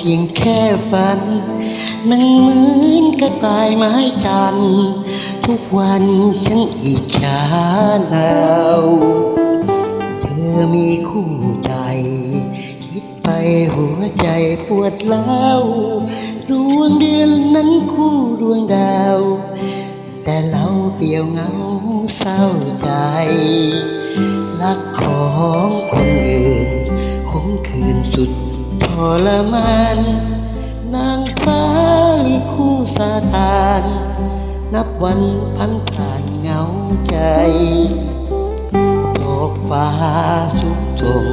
พียงแค่ฝันนั่งเหมือนกระต่ายไม้จันทร์ทุกวันฉันอิจฉาหนาวเธอมีคู่ใจคิดไปหัวใจปวดร้าวดวงเดือนนั้นคู่ดวงดาวแต่เราเปลี่ยวเหงาเศร้าใจรักของคนอื่นคงคืนสุดทรมานนางฟ้าหรือคู่สาทานนับวันพันผ่านเหงาใจดอกฟ้าสุดส่ง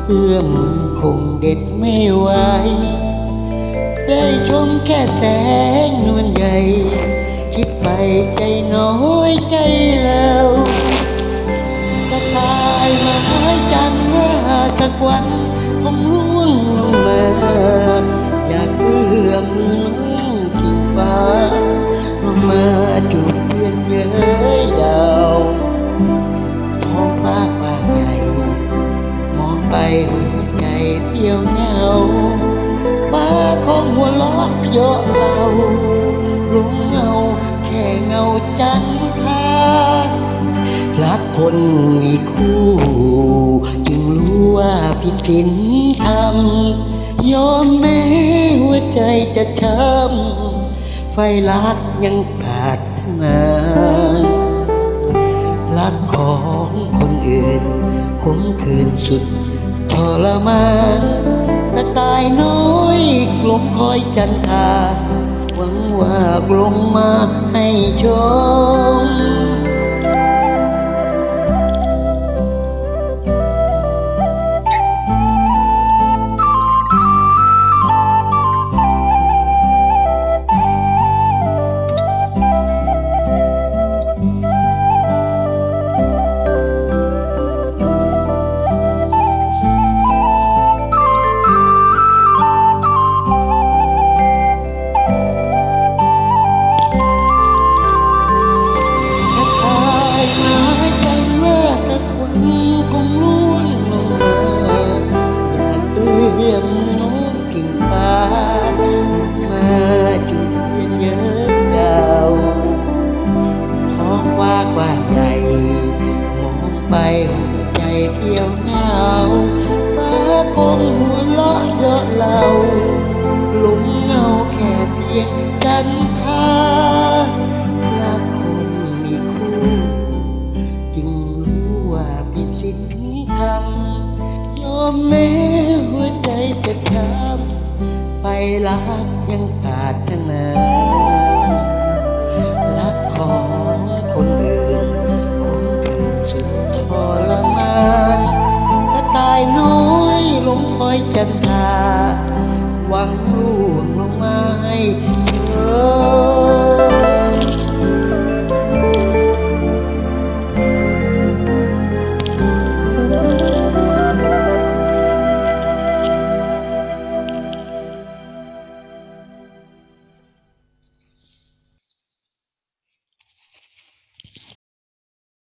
เอื้อมมือคงเด็ดไม่ไหวได้ชมแค่แสงนวลใหญ่คิดไปใจน้อยใจแล้วจะตายมาหายจันทร์เมื่อสักวันคงร่วงลงมาอยากเอื้อมมือน้องทิ้งฟ้าลงมาจูบเยือนเย้ยดาวท้องฟ้ากว้างใหญ่มองไปหัวใจเปลี่ยวเหงาฟ้าคงหัวเราะเยาะเราลุงเงาแค่เงาจันทรารักคนมีคู่จึงรู้ว่าผิดศีลธรรมยอมแม้หัวใจจะช้ำไฟรักยังปรารถนารักของคนอื่นขมขื่นสุดทรมานแต่ตายน้อยกลมคอยจันทราหวังว่ากลมมาให้ชมไปหัวใจเพียวเหงาฟ้าคงหัวเราะเยาะเราหลุมเงาแค่เพียงจันทรารักคนมีคู่จึงรู้ว่าผิดศีลธรรมยอมแม้หัวใจจะช้ำไปรักยังปรารถนา